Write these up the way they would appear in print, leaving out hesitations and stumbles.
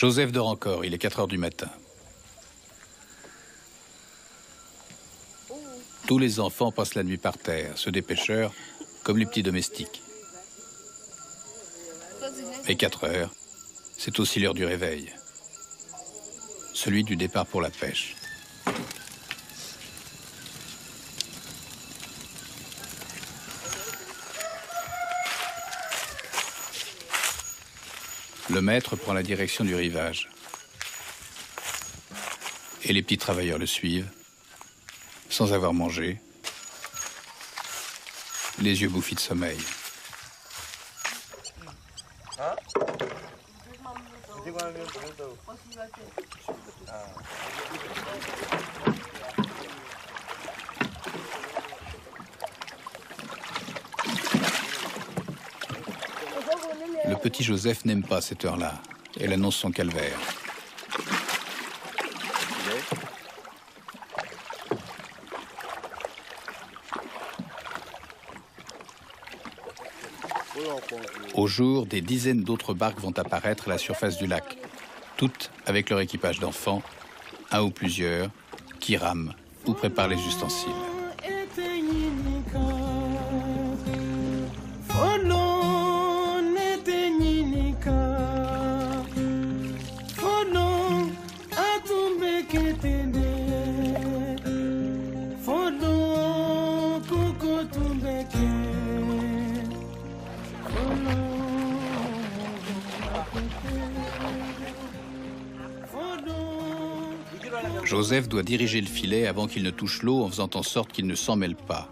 Joseph dort encore, il est 4 heures du matin. Tous les enfants passent la nuit par terre, ceux des pêcheurs comme les petits domestiques. Mais 4 heures, c'est aussi l'heure du réveil. Celui du départ pour la pêche. Le maître prend la direction du rivage. Et les petits travailleurs le suivent, sans avoir mangé, les yeux bouffis de sommeil. Le petit Joseph n'aime pas cette heure-là. Elle annonce son calvaire. Au jour, des dizaines d'autres barques vont apparaître à la surface du lac, toutes avec leur équipage d'enfants, un ou plusieurs, qui rament ou préparent les ustensiles. Joseph doit diriger le filet avant qu'il ne touche l'eau en faisant en sorte qu'il ne s'en mêle pas.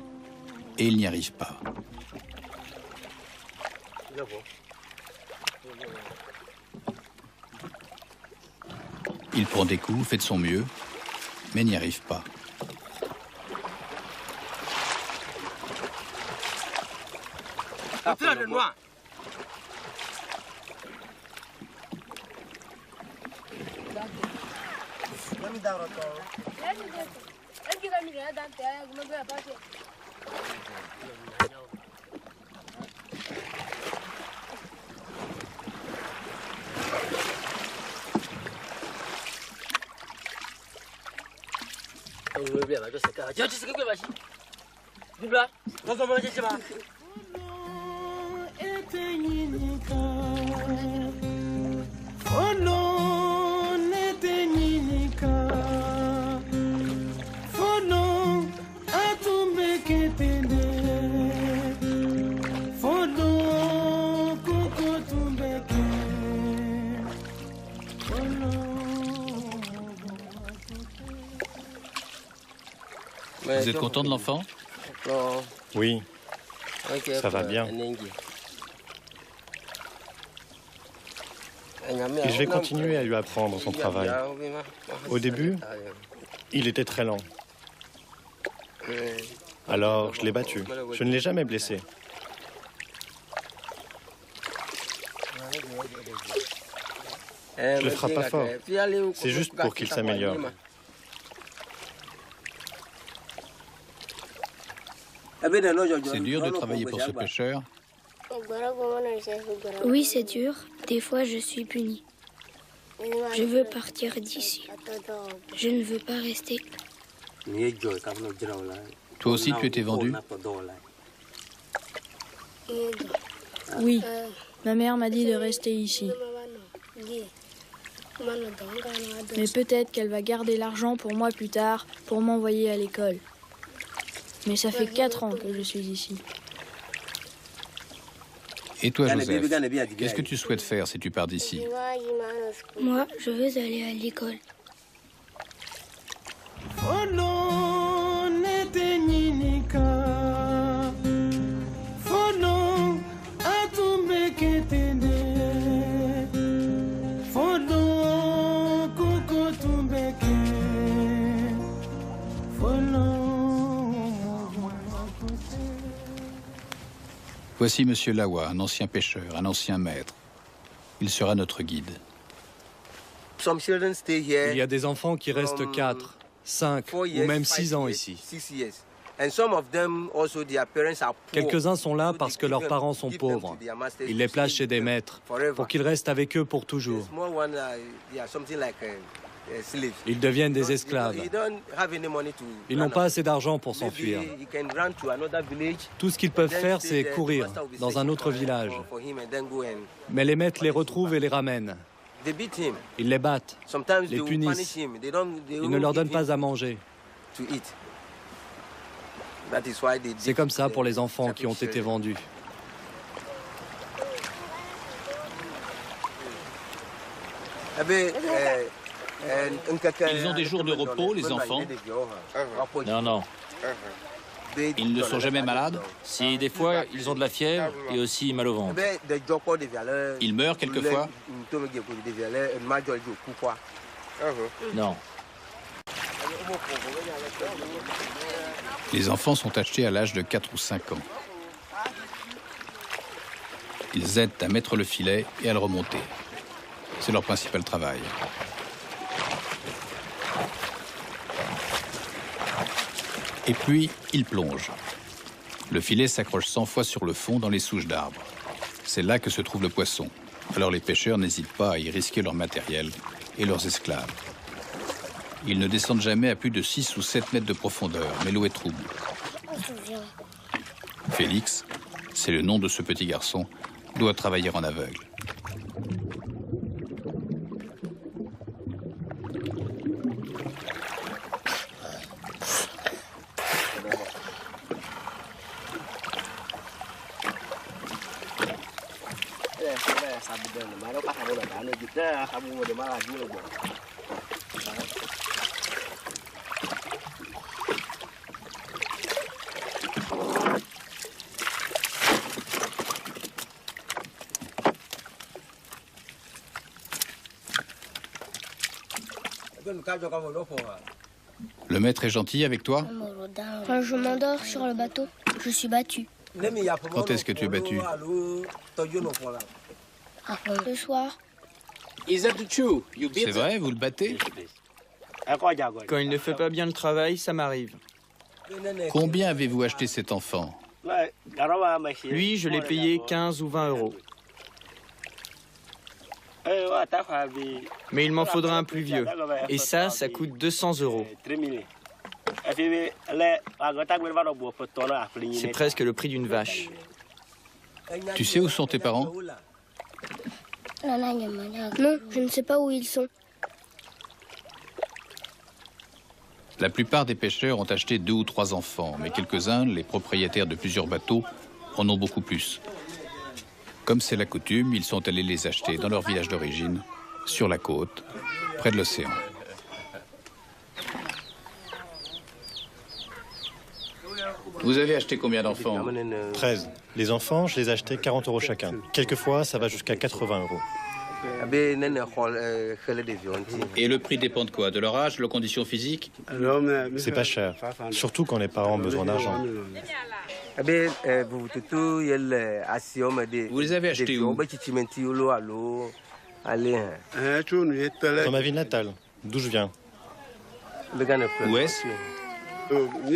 Et il n'y arrive pas. Il prend des coups, fait de son mieux, mais n'y arrive pas. Vous êtes content de l'enfant? Oui, ça va bien. Et je vais continuer à lui apprendre son travail. Au début, il était très lent. Alors, je l'ai battu. Je ne l'ai jamais blessé. Je le frappe pas fort. C'est juste pour qu'il s'améliore. C'est dur de travailler pour ce pêcheur? Oui, c'est dur. Des fois, je suis puni. Je veux partir d'ici. Je ne veux pas rester. Toi aussi, tu étais vendu? Oui, ma mère m'a dit de rester ici. Mais peut-être qu'elle va garder l'argent pour moi plus tard, pour m'envoyer à l'école. Mais ça fait 4 ans que je suis ici. Et toi, Joseph, qu'est-ce que tu souhaites faire si tu pars d'ici? Moi, je veux aller à l'école. Voici Monsieur Lawa, un ancien pêcheur, un ancien maître. Il sera notre guide. Il y a des enfants qui restent 4, 5 ou même 6 ans ici. Quelques-uns sont là parce que leurs parents sont pauvres. Ils les placent chez des maîtres pour qu'ils restent avec eux pour toujours. Ils deviennent des esclaves. Ils n'ont pas assez d'argent pour s'enfuir. Tout ce qu'ils peuvent faire, c'est courir dans un autre village. Mais les maîtres les retrouvent et les ramènent. Ils les battent, les punissent. Ils ne leur donnent pas à manger. C'est comme ça pour les enfants qui ont été vendus. Ils ont des jours de repos, les enfants? Non, non. Ils ne sont jamais malades? Si, des fois, ils ont de la fièvre et aussi mal au ventre. Ils meurent quelquefois? Non. Les enfants sont achetés à l'âge de 4 ou 5 ans. Ils aident à mettre le filet et à le remonter. C'est leur principal travail. Et puis, ils plongent. Le filet s'accroche 100 fois sur le fond dans les souches d'arbres. C'est là que se trouve le poisson. Alors les pêcheurs n'hésitent pas à y risquer leur matériel et leurs esclaves. Ils ne descendent jamais à plus de 6 ou 7 mètres de profondeur, mais l'eau est trouble. Félix, c'est le nom de ce petit garçon, doit travailler en aveugle. Le maître est gentil avec toi? Quand je m'endors sur le bateau, je suis battue. Quand est-ce que tu es battu? Le soir. C'est vrai, vous le battez? Quand il ne fait pas bien le travail, ça m'arrive. Combien avez-vous acheté cet enfant? Lui, je l'ai payé 15 ou 20 euros. Mais il m'en faudra un plus vieux. Et ça coûte 200 euros. C'est presque le prix d'une vache. Tu sais où sont tes parents? Non, je ne sais pas où ils sont. La plupart des pêcheurs ont acheté 2 ou 3 enfants, mais quelques-uns, les propriétaires de plusieurs bateaux, en ont beaucoup plus. Comme c'est la coutume, ils sont allés les acheter dans leur village d'origine, sur la côte, près de l'océan. Vous avez acheté combien d'enfants? 13. Les enfants, je les ai achetés 40 euros chacun. Quelquefois, ça va jusqu'à 80 euros. Et le prix dépend de quoi? De leur âge, de leurs conditions physiques? C'est pas cher, surtout quand les parents ont besoin d'argent. Vous les avez achetés où? Dans ma ville natale, d'où je viens. Où est-ce?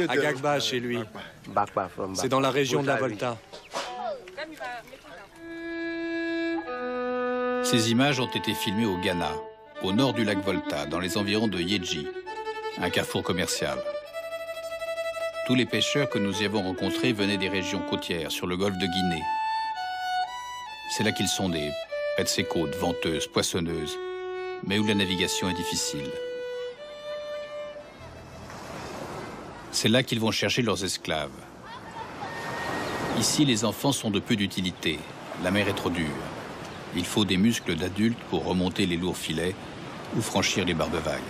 À Gagba, chez lui. C'est dans la région de la Volta. Ces images ont été filmées au Ghana, au nord du lac Volta, dans les environs de Yeji, un carrefour commercial. Tous les pêcheurs que nous y avons rencontrés venaient des régions côtières, sur le golfe de Guinée. C'est là qu'ils sont nés, près de ces côtes venteuses, poissonneuses, mais où la navigation est difficile. C'est là qu'ils vont chercher leurs esclaves. Ici, les enfants sont de peu d'utilité. La mer est trop dure. Il faut des muscles d'adultes pour remonter les lourds filets ou franchir les barres de vagues.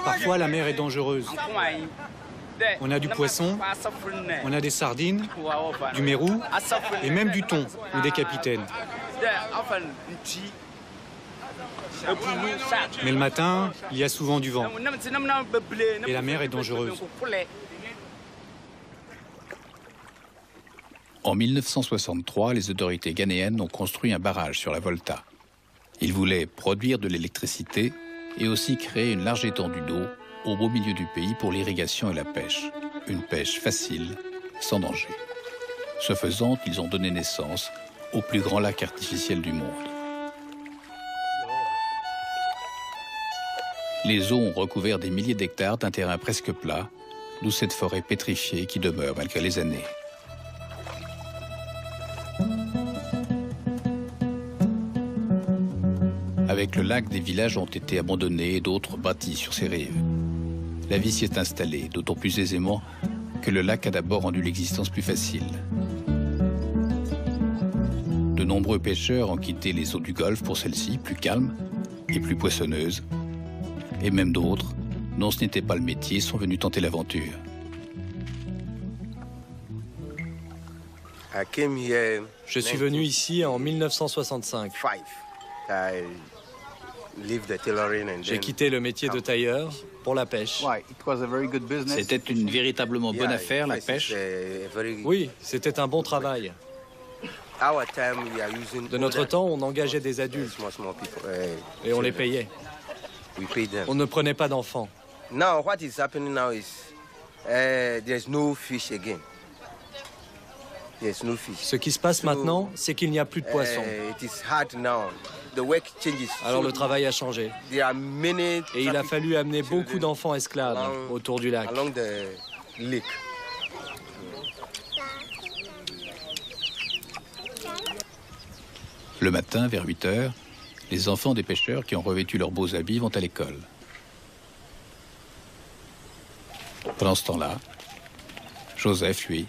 Parfois, la mer est dangereuse. On a du poisson, on a des sardines, du mérou et même du thon ou des capitaines. Mais le matin, il y a souvent du vent. Et la mer est dangereuse. En 1963, les autorités ghanéennes ont construit un barrage sur la Volta. Ils voulaient produire de l'électricité et aussi créer une large étendue d'eau au beau milieu du pays pour l'irrigation et la pêche. Une pêche facile, sans danger. Ce faisant, ils ont donné naissance au plus grand lac artificiel du monde. Les eaux ont recouvert des milliers d'hectares d'un terrain presque plat, d'où cette forêt pétrifiée qui demeure malgré les années. Avec le lac, des villages ont été abandonnés et d'autres bâtis sur ses rives. La vie s'y est installée, d'autant plus aisément que le lac a d'abord rendu l'existence plus facile. De nombreux pêcheurs ont quitté les eaux du Golfe pour celles-ci, plus calmes et plus poissonneuses. Et même d'autres, dont ce n'était pas le métier, sont venus tenter l'aventure. Je suis venu ici en 1965. J'ai quitté le métier de tailleur pour la pêche. C'était une véritablement bonne affaire, la pêche. Oui, c'était un bon travail. De notre temps, on engageait des adultes et on les payait. On ne prenait pas d'enfants. Ce qui se passe maintenant, c'est qu'il n'y a plus de poissons. Alors le travail a changé. Et il a fallu amener beaucoup d'enfants esclaves autour du lac. Le matin, vers 8 heures, les enfants des pêcheurs qui ont revêtu leurs beaux habits vont à l'école. Pendant ce temps-là, Joseph, lui,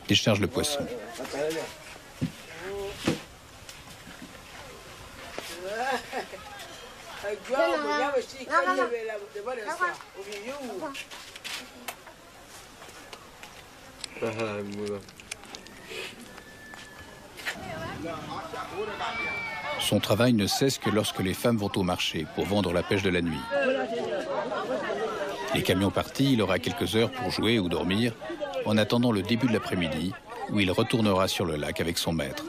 décharge le poisson. Son travail ne cesse que lorsque les femmes vont au marché pour vendre la pêche de la nuit. Les camions partis, il aura quelques heures pour jouer ou dormir, en attendant le début de l'après-midi, où il retournera sur le lac avec son maître.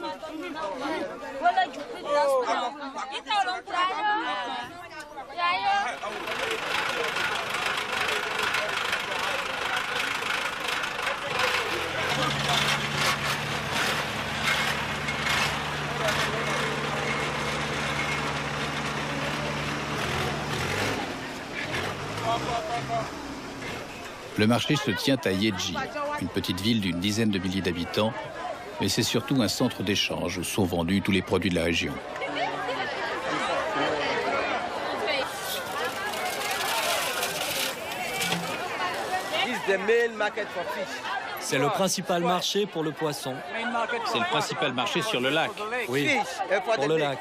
Le marché se tient à Yeji, une petite ville d'une dizaine de milliers d'habitants, mais c'est surtout un centre d'échange où sont vendus tous les produits de la région. C'est le principal marché pour le poisson. C'est le principal marché sur le lac. Oui, pour le lac.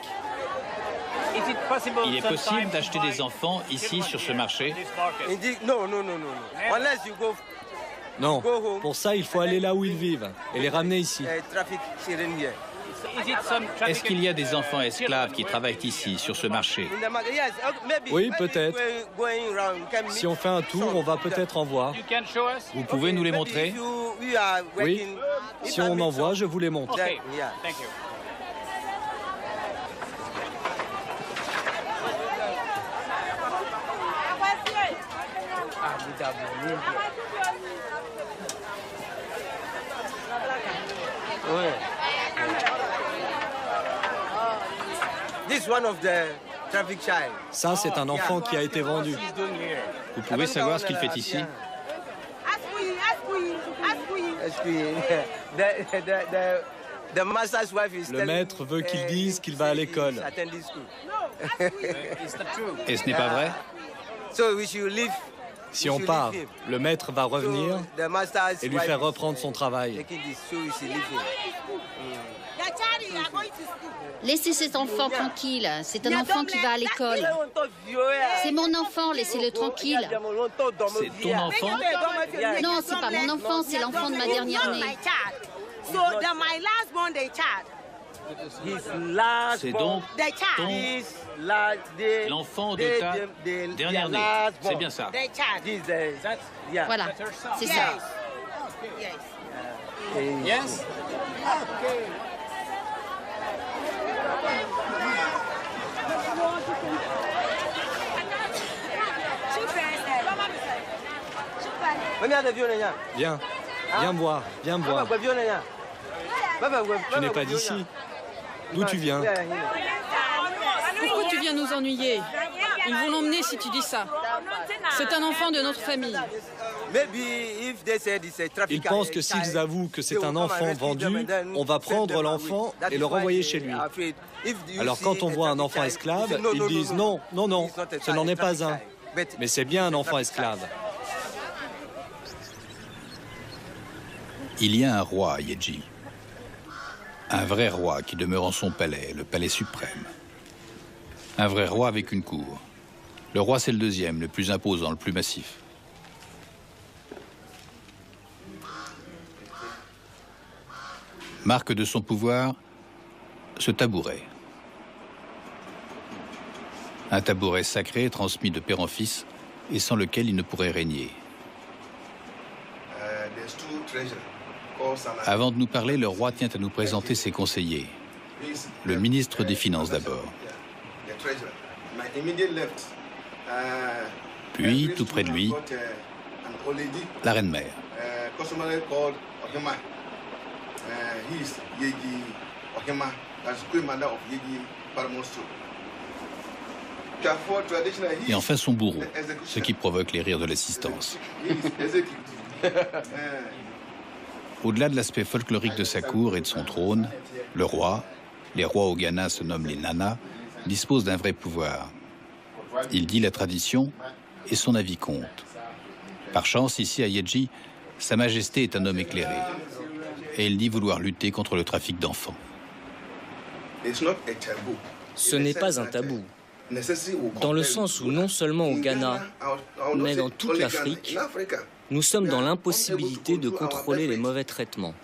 Il est possible d'acheter des enfants ici, sur ce marché? Non, pour ça, il faut aller là où ils vivent et les ramener ici. Est-ce qu'il y a des enfants esclaves qui travaillent ici, sur ce marché? Oui, peut-être. Si on fait un tour, on va peut-être en voir. Vous pouvez nous les montrer? Oui. Si on en voit, je vous les montre. Ça, c'est un enfant qui a été vendu. Vous pouvez savoir ce qu'il fait ici? Le maître veut qu'il dise qu'il va à l'école. Et ce n'est pas vrai? Si on part, le maître va revenir et lui faire reprendre son travail. Laissez cet enfant tranquille. C'est un enfant qui va à l'école. C'est mon enfant, laissez-le tranquille. C'est ton enfant? Non, c'est pas mon enfant, c'est l'enfant de ma dernière née. C'est donc l'enfant de ta dernière née. C'est bien ça. Voilà, c'est ça. Yes. Viens, viens me voir, viens me voir. Tu n'es pas d'ici. D'où tu viens? Pourquoi tu viens nous ennuyer? Ils vont l'emmener si tu dis ça. C'est un enfant de notre famille. Ils pensent que s'ils avouent que c'est un enfant vendu, on va prendre l'enfant et le renvoyer chez lui. Alors quand on voit un enfant esclave, ils disent non, non, non, ce n'en est pas un. Mais c'est bien un enfant esclave. Il y a un roi à Yeji. Un vrai roi qui demeure en son palais, le palais suprême. Un vrai roi avec une cour. Le roi, c'est le deuxième, le plus imposant, le plus massif. Marque de son pouvoir, ce tabouret. Un tabouret sacré transmis de père en fils et sans lequel il ne pourrait régner. Avant de nous parler, le roi tient à nous présenter ses conseillers. Le ministre des Finances d'abord. Puis, tout près de lui, la reine-mère. Et enfin son bourreau, ce qui provoque les rires de l'assistance. Au-delà de l'aspect folklorique de sa cour et de son trône, le roi, les rois au Ghana se nomment les nanas, dispose d'un vrai pouvoir. Il dit la tradition et son avis compte. Par chance, ici à Yeji, Sa Majesté est un homme éclairé. Et il dit vouloir lutter contre le trafic d'enfants. Ce n'est pas un tabou, dans le sens où non seulement au Ghana, mais dans toute l'Afrique, nous sommes dans l'impossibilité de contrôler les mauvais traitements.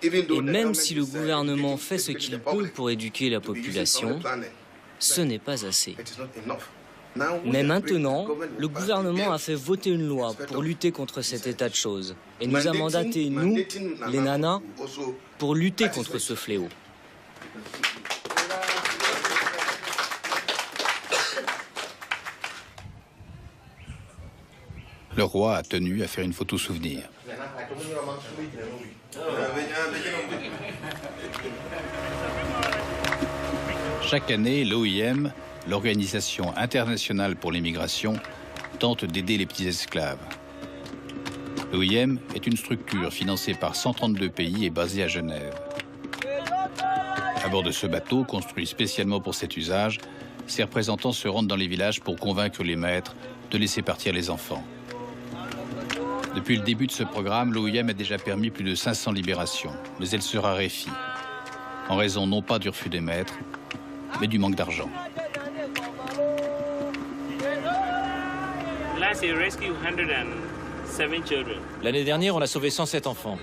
Et même si le gouvernement fait ce qu'il peut pour éduquer la population, ce n'est pas assez. Mais maintenant, le gouvernement a fait voter une loi pour lutter contre cet état de choses et nous a mandaté, nous, les nanas, pour lutter contre ce fléau. Le roi a tenu à faire une photo souvenir. Chaque année, l'OIM, l'Organisation internationale pour l'immigration, tente d'aider les petits esclaves. L'OIM est une structure financée par 132 pays et basée à Genève. À bord de ce bateau, construit spécialement pour cet usage, ses représentants se rendent dans les villages pour convaincre les maîtres de laisser partir les enfants. Depuis le début de ce programme, l'OIM a déjà permis plus de 500 libérations, mais elle se raréfie, en raison non pas du refus des maîtres, mais du manque d'argent. L'année dernière, on a sauvé 107 enfants.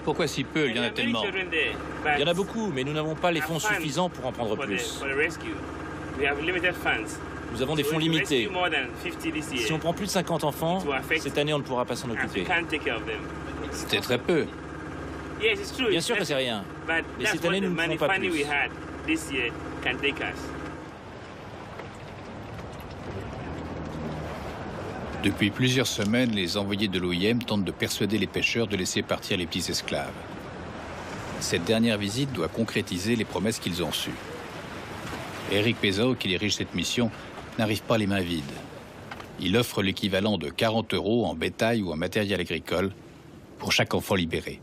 Pourquoi si peu? Il y en a tellement. Il y en a beaucoup, mais nous n'avons pas les fonds suffisants pour en prendre plus. Nous avons des fonds limités. Si on prend plus de 50 enfants, cette année, on ne pourra pas s'en occuper. C'était très peu. Bien sûr que c'est rien, mais cette année, nous ne pouvons pas plus. Depuis plusieurs semaines, les envoyés de l'OIM tentent de persuader les pêcheurs de laisser partir les petits esclaves. Cette dernière visite doit concrétiser les promesses qu'ils ont reçues. Eric Pézao, qui dirige cette mission, n'arrive pas les mains vides. Il offre l'équivalent de 40 € en bétail ou en matériel agricole pour chaque enfant libéré.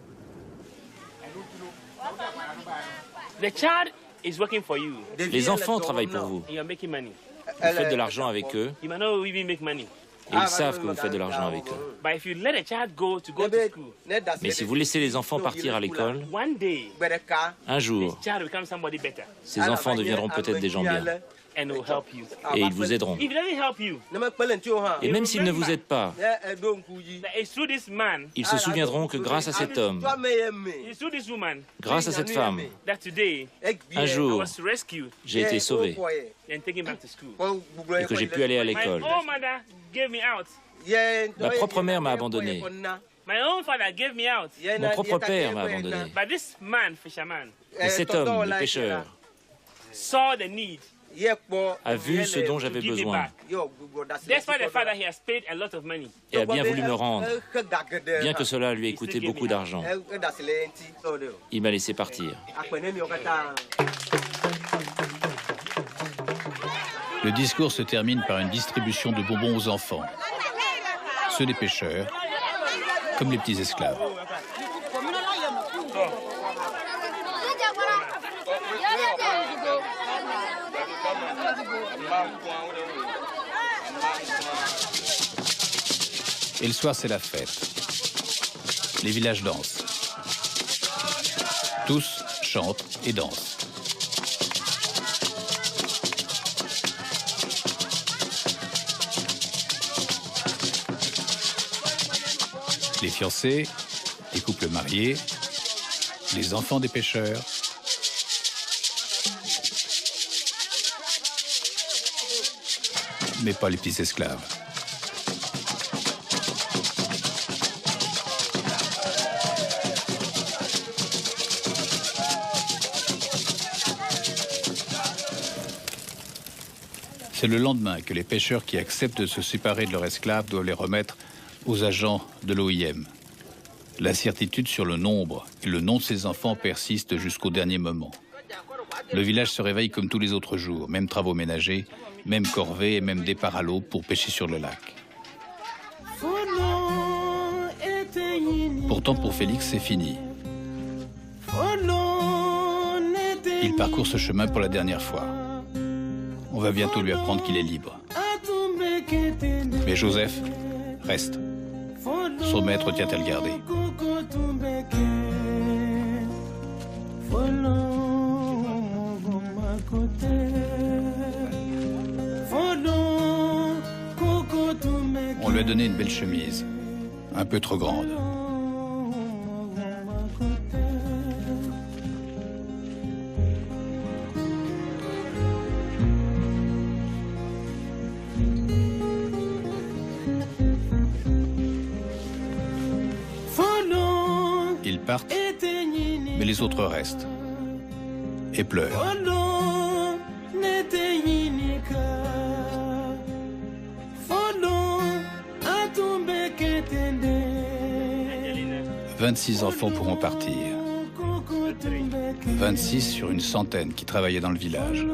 Les enfants travaillent pour vous. Vous faites de l'argent avec eux. Et ils savent que vous faites de l'argent avec eux. Mais si vous laissez les enfants partir à l'école, un jour, ces enfants deviendront peut-être des gens bien. et ils vous aideront. Et même s'ils ne vous aident pas, ils se souviendront que grâce à cet homme, grâce à cette femme, un jour, j'ai été sauvé et que j'ai pu aller à l'école. Ma propre mère m'a abandonné. Mon propre père m'a abandonné. Et cet homme, le pêcheur, a vu ce dont j'avais besoin et a bien voulu me rendre, bien que cela lui ait coûté beaucoup d'argent. Il m'a laissé partir. Le discours se termine par une distribution de bonbons aux enfants, ceux des pêcheurs, comme les petits esclaves. Et le soir, c'est la fête. Les villages dansent. Tous chantent et dansent. Les fiancés, les couples mariés, les enfants des pêcheurs. Mais pas les petits esclaves. C'est le lendemain que les pêcheurs qui acceptent de se séparer de leurs esclaves doivent les remettre aux agents de l'OIM. L'incertitude sur le nombre et le nom de ces enfants persiste jusqu'au dernier moment. Le village se réveille comme tous les autres jours, même travaux ménagers, même corvée et même départ à l'aube pour pêcher sur le lac. Pourtant, pour Félix, c'est fini. Il parcourt ce chemin pour la dernière fois. On va bientôt lui apprendre qu'il est libre. Mais Joseph reste. Son maître tient à le garder. On lui a donné une belle chemise, un peu trop grande. Ils partent, mais les autres restent et pleurent. 26 enfants pourront partir. 26 sur une centaine qui travaillaient dans le village.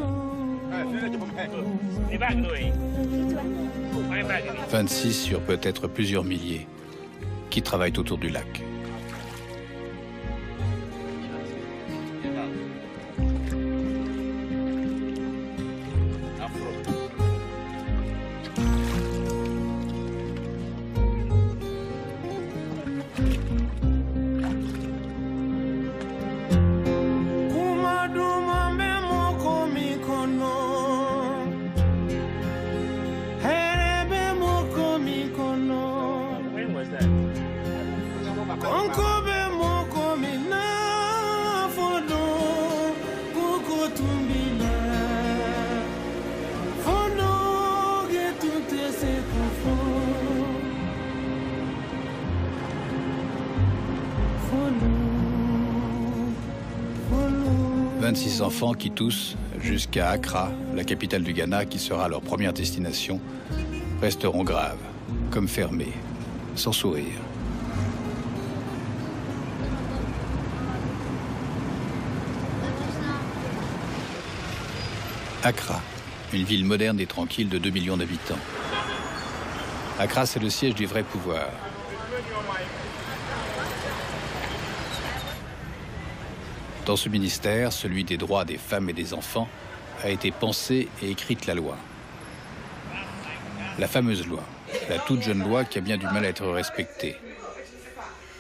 26 sur peut-être plusieurs milliers qui travaillent autour du lac. Enfants qui tous, jusqu'à Accra, la capitale du Ghana, qui sera leur première destination, resteront graves, comme fermés, sans sourire. Accra, une ville moderne et tranquille de 2 millions d'habitants. Accra, c'est le siège du vrai pouvoir. Dans ce ministère, celui des droits des femmes et des enfants, a été pensée et écrite la loi. La fameuse loi, la toute jeune loi qui a bien du mal à être respectée.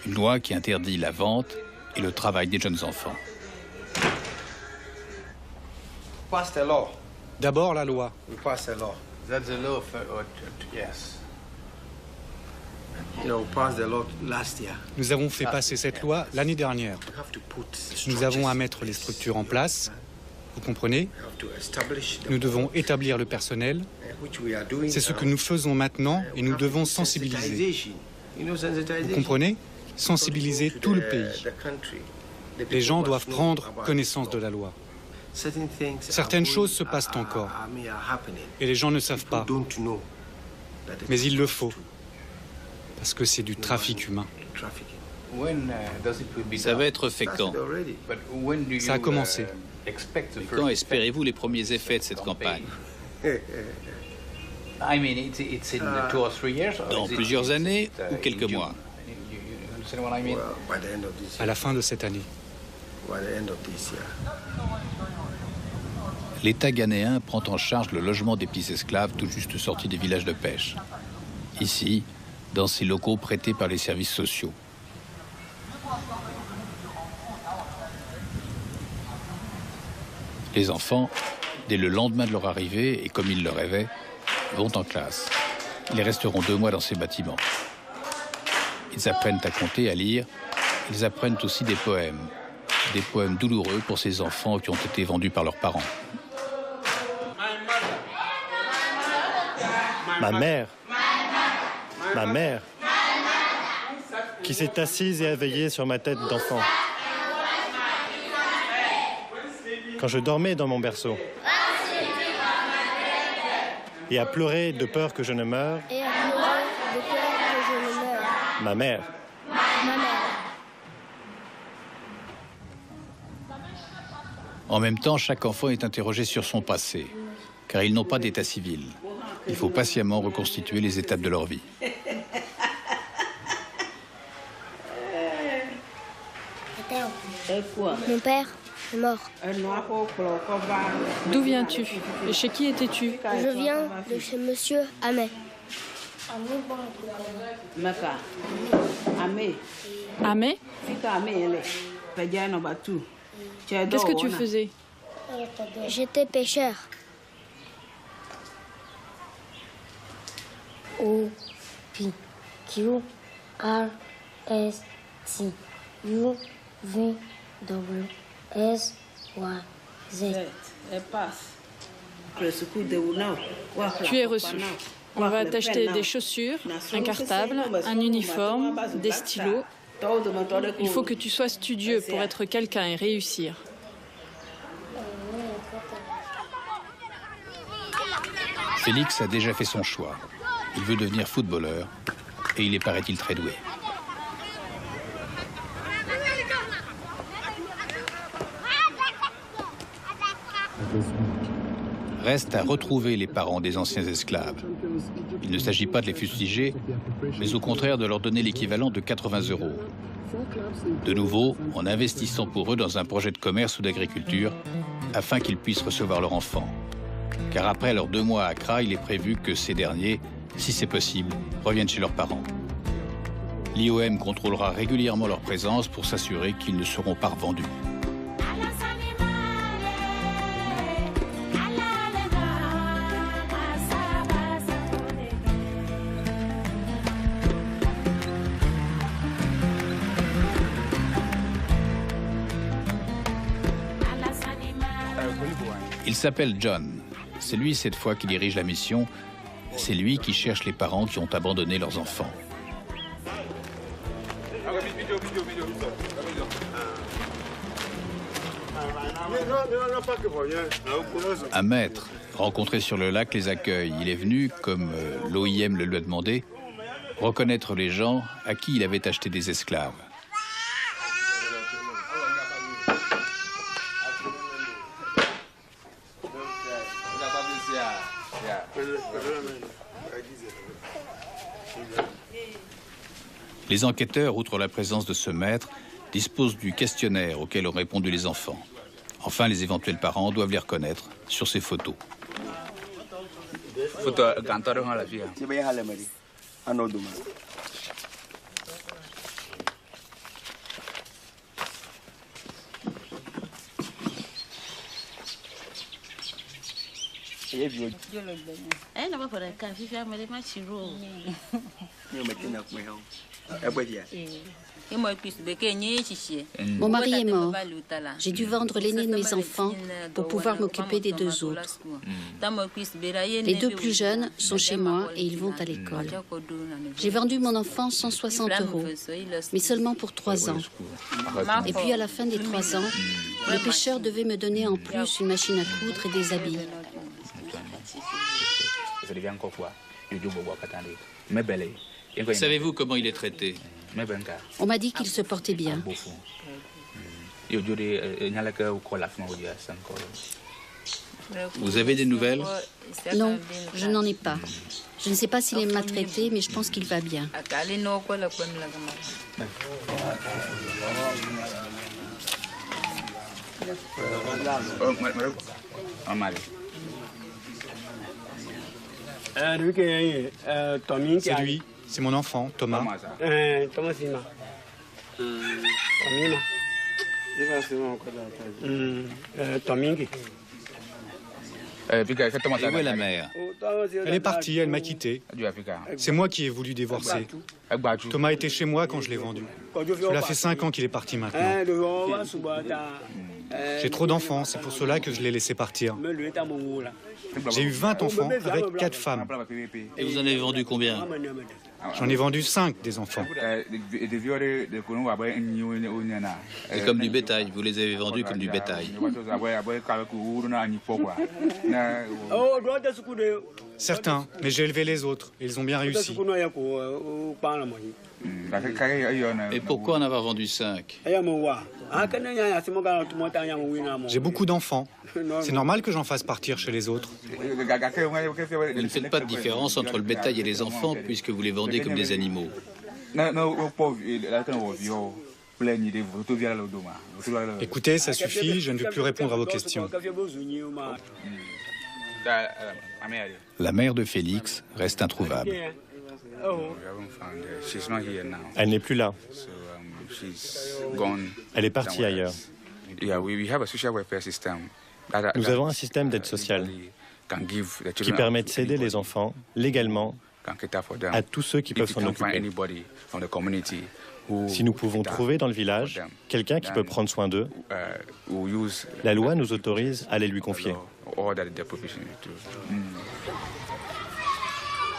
Une loi qui interdit la vente et le travail des jeunes enfants. D'abord la loi. Nous avons fait passer cette loi l'année dernière. Nous avons à mettre les structures en place. Vous comprenez? Nous devons établir le personnel. C'est ce que nous faisons maintenant et nous devons sensibiliser. Vous comprenez? Sensibiliser tout le pays. Les gens doivent prendre connaissance de la loi. Certaines choses se passent encore et les gens ne savent pas. Mais il le faut, parce que c'est du trafic humain. Ça va être fait quand? Ça a commencé. Et quand espérez-vous les premiers effets de cette campagne? Dans plusieurs années ou quelques mois? À la fin de cette année. L'État ghanéen prend en charge le logement des petits esclaves tout juste sortis des villages de pêche. Ici, dans ces locaux prêtés par les services sociaux. Les enfants, dès le lendemain de leur arrivée, et comme ils le rêvaient, vont en classe. Ils resteront 2 mois dans ces bâtiments. Ils apprennent à compter, à lire. Ils apprennent aussi des poèmes douloureux pour ces enfants qui ont été vendus par leurs parents. Ma mère, qui s'est assise et a veillé sur ma tête d'enfant. Quand je dormais dans mon berceau. Et a pleuré de peur que je ne meure. Ma mère. En même temps, chaque enfant est interrogé sur son passé, car ils n'ont pas d'état civil. Il faut patiemment reconstituer les étapes de leur vie. Mon père est mort. D'où viens-tu? Et chez qui étais-tu? Je viens de chez Monsieur Ahmed. Ahmed? Qu'est-ce que tu faisais? J'étais pêcheur. O, P, Q, R, S, T, U, V, W, S, Y, Z. Tu es reçu. On va t'acheter des chaussures, un cartable, un uniforme, des stylos. Il faut que tu sois studieux pour être quelqu'un et réussir. Félix a déjà fait son choix. Il veut devenir footballeur et il est, paraît-il, très doué. Reste à retrouver les parents des anciens esclaves. Il ne s'agit pas de les fustiger, mais au contraire de leur donner l'équivalent de 80 €. De nouveau, en investissant pour eux dans un projet de commerce ou d'agriculture, afin qu'ils puissent recevoir leur enfant. Car après leurs 2 mois à Accra, il est prévu que ces derniers, si c'est possible, reviennent chez leurs parents. L'IOM contrôlera régulièrement leur présence pour s'assurer qu'ils ne seront pas revendus. Il s'appelle John. C'est lui, cette fois, qui dirige la mission. C'est lui qui cherche les parents qui ont abandonné leurs enfants. Un maître, rencontré sur le lac, les accueille. Il est venu, comme l'OIM le lui a demandé, reconnaître les gens à qui il avait acheté des esclaves. Les enquêteurs, outre la présence de ce maître, disposent du questionnaire auquel ont répondu les enfants. Enfin, les éventuels parents doivent les reconnaître sur ces photos. Mon mari est mort. J'ai dû vendre l'aîné de mes enfants pour pouvoir m'occuper des deux autres. Les deux plus jeunes sont chez moi et ils vont à l'école. J'ai vendu mon enfant 160 €, mais seulement pour 3 ans. Et puis à la fin des 3 ans, le pêcheur devait me donner en plus une machine à coudre et des habits. Savez-vous comment il est traité? On m'a dit qu'il se portait bien. Vous avez des nouvelles? Non, je n'en ai pas. Je ne sais pas s'il est maltraité, mais je pense qu'il va bien. C'est lui, c'est mon enfant, Thomas. Et où est la mère? Elle est partie, elle m'a quitté. C'est moi qui ai voulu divorcer. Thomas était chez moi quand je l'ai vendu. Cela fait 5 ans qu'il est parti maintenant. J'ai trop d'enfants, c'est pour cela que je l'ai laissé partir. J'ai eu 20 enfants avec 4 femmes. Et vous en avez vendu combien? J'en ai vendu 5 des enfants. C'est comme du bétail, vous les avez vendus comme du bétail. Certains, mais j'ai élevé les autres, et ils ont bien réussi. Et pourquoi en avoir vendu 5? J'ai beaucoup d'enfants. C'est normal que j'en fasse partir chez les autres. Vous ne faites pas de différence entre le bétail et les enfants puisque vous les vendez comme des animaux. Écoutez, ça suffit, je ne veux plus répondre à vos questions. La mère de Félix reste introuvable. Elle n'est plus là. Elle est partie ailleurs. Nous avons un système d'aide sociale qui permet de céder les enfants légalement à tous ceux qui peuvent s'en occuper. Si nous pouvons trouver dans le village quelqu'un qui peut prendre soin d'eux, la loi nous autorise à les lui confier.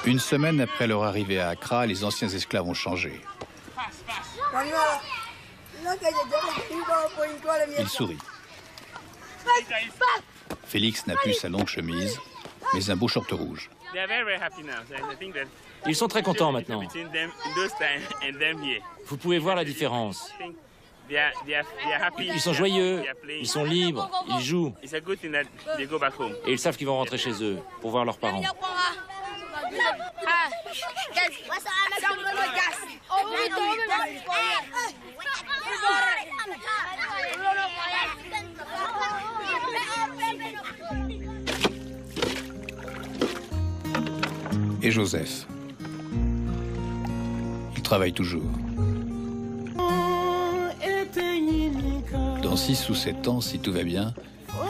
Une semaine après leur arrivée à Accra, les anciens esclaves ont changé. Il sourit. Félix n'a plus sa longue chemise, mais un beau short rouge. Ils sont très contents maintenant. Vous pouvez voir la différence. Ils sont joyeux, ils sont libres, ils jouent. Et ils savent qu'ils vont rentrer chez eux pour voir leurs parents. Et Joseph. Il travaille toujours. Dans 6 ou 7 ans, si tout va bien,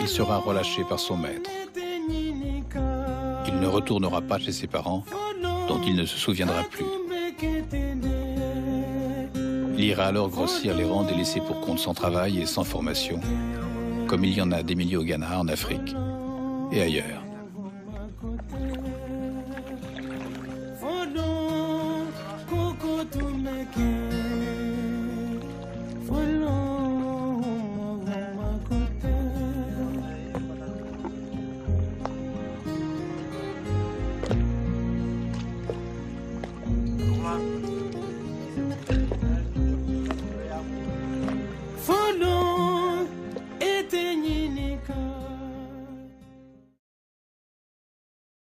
il sera relâché par son maître. Il ne retournera pas chez ses parents, dont il ne se souviendra plus. Il ira alors grossir les rangs des laissés pour compte sans travail et sans formation, comme il y en a des milliers au Ghana, en Afrique et ailleurs.